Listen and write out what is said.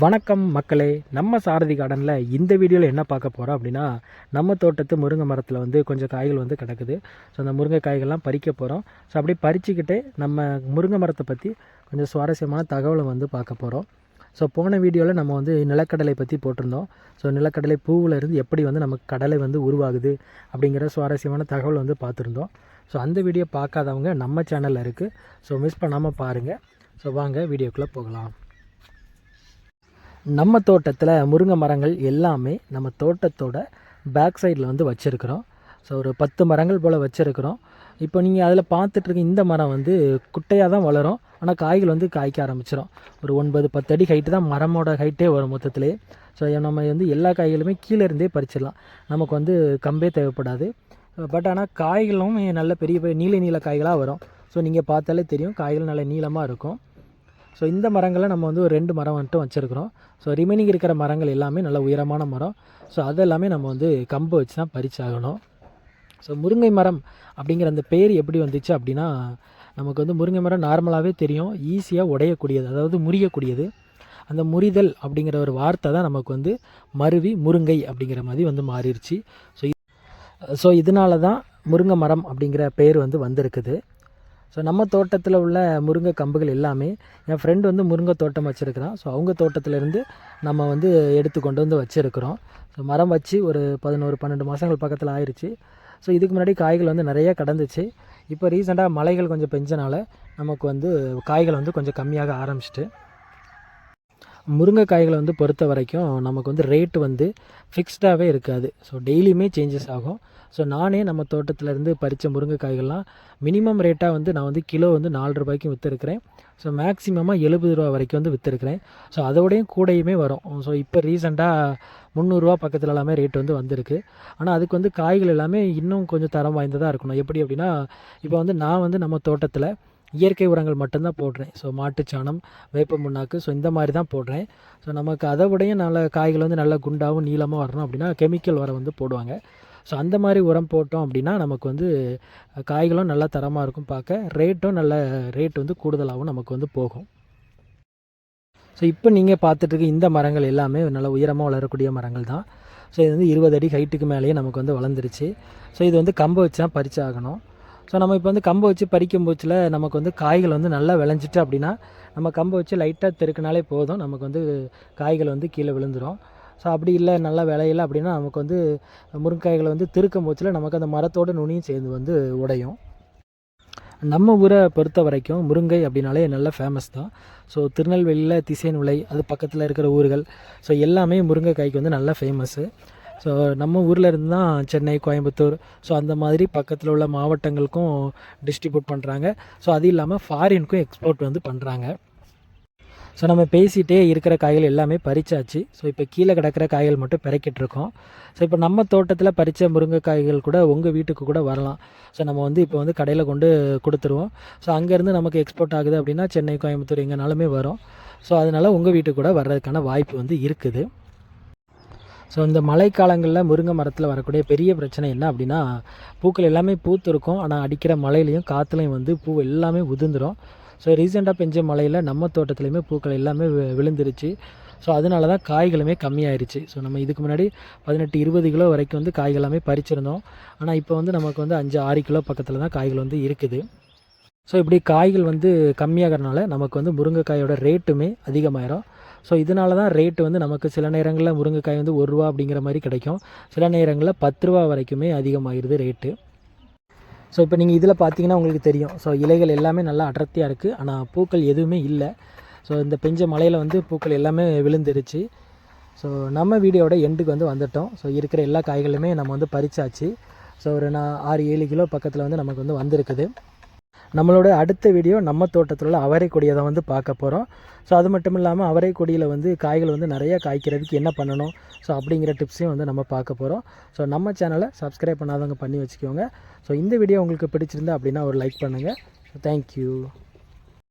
வணக்கம் மக்களே, நம்ம சாரதி கார்டனில் இந்த வீடியோவில் என்ன பார்க்க போகிறோம் அப்படின்னா, நம்ம தோட்டத்து முருங்கை மரத்தில் வந்து கொஞ்சம் காய்கள் வந்து கிடக்குது. ஸோ அந்த முருங்கை காய்கள்லாம் பறிக்க போகிறோம். ஸோ அப்படி பறிச்சுக்கிட்டே நம்ம முருங்கை மரத்தை பற்றி கொஞ்சம் சுவாரஸ்யமான தகவலை வந்து பார்க்க போகிறோம். ஸோ போன வீடியோவில் நம்ம வந்து நிலக்கடலை பற்றி போட்டிருந்தோம். ஸோ நிலக்கடலை பூவில் இருந்து எப்படி வந்து நமக்கு கடலை வந்து உருவாகுது அப்படிங்கிற சுவாரஸ்யமான தகவல் வந்து பார்த்துருந்தோம். ஸோ அந்த வீடியோ பார்க்காதவங்க நம்ம சேனலில் இருக்குது. ஸோ மிஸ் பண்ணாமல் பாருங்கள். ஸோ வாங்க வீடியோக்குள்ளே போகலாம். நம்ம தோட்டத்தில் முருங்கை மரங்கள் எல்லாமே நம்ம தோட்டத்தோட பேக் சைடில் வந்து வச்சுருக்கிறோம். ஸோ ஒரு 10 மரங்கள் போல் வச்சுருக்கிறோம். இப்போ நீங்கள் அதில் பார்த்துட்ருக்க இந்த மரம் வந்து குட்டையாக தான் வளரும், ஆனால் காய்கள் வந்து காய்க்க ஆரம்பிச்சிடும். ஒரு 9-10 அடி ஹைட்டு தான் மரமோட ஹைட்டே வரும் மொத்தத்திலே. ஸோ நம்ம வந்து எல்லா காய்களுமே கீழே இருந்தே பறிச்சிடலாம், நமக்கு வந்து கம்பே தேவைப்படாது. பட் ஆனால் காய்களும் நல்ல பெரிய பெரிய நீல காய்களாக வரும். ஸோ நீங்கள் பார்த்தாலே தெரியும், காய்கள் நல்ல நீளமாக இருக்கும். ஸோ இந்த மரங்களை நம்ம வந்து ஒரு 2 மரம் மட்டும் வச்சுருக்கிறோம். ஸோ ரிமைனிங் இருக்கிற மரங்கள் எல்லாமே நல்ல உயரமான மரம். ஸோ அதெல்லாமே நம்ம வந்து கம்பு வச்சு தான் பறிச்சாகணும். ஸோ முருங்கை மரம் அப்படிங்கிற அந்த பேர் எப்படி வந்துச்சு அப்படின்னா, நமக்கு வந்து முருங்கை மரம் நார்மலாகவே தெரியும், ஈஸியாக உடையக்கூடியது, அதாவது முறியக்கூடியது. அந்த முறிதல் அப்படிங்கிற ஒரு வார்த்தை தான் நமக்கு வந்து மருவி முருங்கை அப்படிங்கிற மாதிரி வந்து மாறிடுச்சு. ஸோ இதனால தான் முருங்கை மரம் அப்படிங்கிற பேர் வந்து வந்திருக்குது. ஸோ நம்ம தோட்டத்தில் உள்ள முருங்கை கம்புகள் எல்லாமே என் ஃப்ரெண்டு வந்து முருங்கை தோட்டம் வச்சுருக்கிறான். ஸோ அவங்க தோட்டத்திலேருந்து நம்ம வந்து எடுத்து கொண்டு வந்து வச்சுருக்கிறோம். ஸோ மரம் வச்சு ஒரு 11-12 மாதங்கள் பக்கத்தில் ஆயிடுச்சு. ஸோ இதுக்கு முன்னாடி காய்கள் வந்து நிறைய கடந்துச்சு. இப்போ ரீசெண்டாக மழைகள் கொஞ்சம் பெஞ்சனால நமக்கு வந்து காய்கள் வந்து கொஞ்சம் கம்மியாக ஆரம்பிச்சிட்டு. முருங்கைக்காய்களை வந்து பொறுத்த வரைக்கும் நமக்கு வந்து ரேட்டு வந்து ஃபிக்ஸ்டாகவே இருக்காது. ஸோ டெய்லியுமே சேஞ்சஸ் ஆகும். ஸோ நானே நம்ம தோட்டத்திலேருந்து பறித்த முருங்கைக்காய்கள்லாம் மினிமம் ரேட்டாக வந்து நான் வந்து கிலோ வந்து 4 ரூபாய்க்கும் விற்றுருக்கிறேன். ஸோ மேக்ஸிமமாக 70 ரூபா வரைக்கும் வந்து விற்றுருக்கிறேன். ஸோ அதோடையும் கூடையுமே வரும். ஸோ இப்போ ரீசெண்டாக 300 ரூபா பக்கத்தில் எல்லாமே ரேட் வந்து வந்திருக்கு. ஆனால் அதுக்கு வந்து காய்கள் எல்லாமே இன்னும் கொஞ்சம் தரம் வாய்ந்ததாக இருக்கணும். எப்படி அப்படின்னா, இப்போ வந்து நான் வந்து நம்ம தோட்டத்தில் இயற்கை உரங்கள் மட்டும்தான் போடுறேன். ஸோ மாட்டுச்சாணம், வேப்ப முன்னாக்கு, ஸோ இந்த மாதிரி தான் போடுறேன். ஸோ நமக்கு அதை விடையும் நல்ல காய்கள் வந்து நல்லா குண்டாகவும் நீளமாக வரணும் அப்படின்னா கெமிக்கல் உரம் வந்து போடுவாங்க. ஸோ அந்த மாதிரி உரம் போட்டோம் அப்படின்னா நமக்கு வந்து காய்களும் நல்லா தரமாக இருக்கும், பார்க்க ரேட்டும் நல்ல ரேட் வந்து கூடுதலாகவும் நமக்கு வந்து போகும். ஸோ இப்போ நீங்கள் பார்த்துட்ருக்க இந்த மரங்கள் எல்லாமே நல்ல உயரமாக வளரக்கூடிய மரங்கள் தான். ஸோ இது வந்து 20 அடி ஹைட்டுக்கு மேலேயே நமக்கு வந்து வளர்ந்துருச்சு. ஸோ இது வந்து கம்பை வச்சு தான் பறிச்சாகணும். ஸோ நம்ம இப்போ வந்து கம்பை வச்சு பறிக்கும் போச்சில் நமக்கு வந்து காய்கள் வந்து நல்லா விளைஞ்சிட்டு அப்படின்னா நம்ம கம்பை வச்சு லைட்டாக தெருக்கினாலே போதும், நமக்கு வந்து காய்கள் வந்து கீழே விழுந்துடும். ஸோ அப்படி இல்லை, நல்லா விளையலை அப்படின்னா நமக்கு வந்து முருங்கைக்காய்களை வந்து திருக்கும் போச்சில் நமக்கு அந்த மரத்தோட நுனியும் சேர்ந்து வந்து உடையும். நம்ம ஊரை பொறுத்த வரைக்கும் முருங்கை அப்படின்னாலே நல்ல ஃபேமஸ் தான். ஸோ திருநெல்வேலியில் திசையன்விளை, அது பக்கத்தில் இருக்கிற ஊர்கள், ஸோ எல்லாமே முருங்கைக்காய்க்கு வந்து நல்ல ஃபேமஸ்ஸு. ஸோ நம்ம ஊரில் இருந்து தான் சென்னை, கோயம்புத்தூர், ஸோ அந்த மாதிரி பக்கத்தில் உள்ள மாவட்டங்களுக்கும் டிஸ்ட்ரிபியூட் பண்ணுறாங்க. ஸோ அது இல்லாமல் ஃபாரினுக்கும் எக்ஸ்போர்ட் வந்து பண்ணுறாங்க. ஸோ நம்ம பேசிகிட்டே இருக்கிற காய்கள் எல்லாமே பறிச்சாச்சு. ஸோ இப்போ கீழே கிடக்கிற காய்கள் மட்டும் பிறக்கிட்டுருக்கோம். ஸோ இப்போ நம்ம தோட்டத்தில் பறித்த முருங்கைக்காய்கள் கூட உங்கள் வீட்டுக்கு கூட வரலாம். ஸோ நம்ம வந்து இப்போ வந்து கடையில் கொண்டு கொடுத்துருவோம். ஸோ அங்கேருந்து நமக்கு எக்ஸ்போர்ட் ஆகுது அப்படின்னா சென்னை, கோயம்புத்தூர் எங்கேனாலுமே வரும். ஸோ அதனால் உங்கள் வீட்டுக்கு கூட வர்றதுக்கான வாய்ப்பு வந்து இருக்குது. ஸோ இந்த மழைக்காலங்களில் முருங்கை மரத்தில் வரக்கூடிய பெரிய பிரச்சனை என்ன அப்படின்னா, பூக்கள் எல்லாமே பூத்திருக்கும், ஆனால் அடிக்கிற மழையிலையும் காற்றுலையும் வந்து பூ எல்லாமே உதிர்ந்துடும். ஸோ ரீசெண்டாக பெஞ்ச மழையில் நம்ம தோட்டத்துலேயுமே பூக்கள் எல்லாமே விழுந்துருச்சு. ஸோ அதனால தான் காய்களுமே கம்மியாயிருச்சு. ஸோ நம்ம இதுக்கு முன்னாடி 18-20 கிலோ வரைக்கும் வந்து காய்கள் எல்லாமே பறிச்சிருந்தோம். ஆனால் இப்போ வந்து நமக்கு வந்து 5-6 கிலோ பக்கத்தில் தான் காய்கள் வந்து இருக்குது. ஸோ இப்படி காய்கள் வந்து கம்மியாகிறனால நமக்கு வந்து முருங்கைக்காயோட ரேட்டுமே அதிகமாயிரும். ஸோ இதனால தான் ரேட்டு வந்து நமக்கு சில நேரங்களில் முருங்கைக்காய் வந்து 1 ரூபா அப்படிங்கிற மாதிரி கிடைக்கும், சில நேரங்களில் 10 ரூபா வரைக்குமே அதிகமாகிடுது ரேட்டு. ஸோ இப்போ நீங்கள் இதில் பார்த்தீங்கன்னா உங்களுக்கு தெரியும். ஸோ இலைகள் எல்லாமே நல்லா அடர்த்தியாக இருக்குது, ஆனால் பூக்கள் எதுவுமே இல்லை. ஸோ இந்த பெஞ்ச மழையில் வந்து பூக்கள் எல்லாமே விழுந்துருச்சு. ஸோ நம்ம வீடியோட எண்டுக்கு வந்து வந்துட்டோம். ஸோ இருக்கிற எல்லா காய்களுமே நம்ம வந்து பறிச்சாச்சு. ஸோ ஒரு 6-7 கிலோ பக்கத்தில் வந்து நமக்கு வந்து வந்திருக்குது. நம்மளோட அடுத்த வீடியோ நம்ம தோட்டத்தில் உள்ள அவரை கொடியை தான் வந்து பார்க்க போகிறோம். ஸோ அது மட்டும் இல்லாமல் அவரை கொடியில் வந்து காய்கள் வந்து நிறையா காய்க்கிறதுக்கு என்ன பண்ணணும், ஸோ அப்படிங்கிற டிப்ஸையும் வந்து நம்ம பார்க்க போகிறோம். ஸோ நம்ம சேனலை சப்ஸ்கிரைப் பண்ணாதவங்க பண்ணி வச்சுக்கோங்க. ஸோ இந்த வீடியோ உங்களுக்கு பிடிச்சிருந்தா அப்படின்னா ஒரு லைக் பண்ணுங்கள். தேங்க்யூ.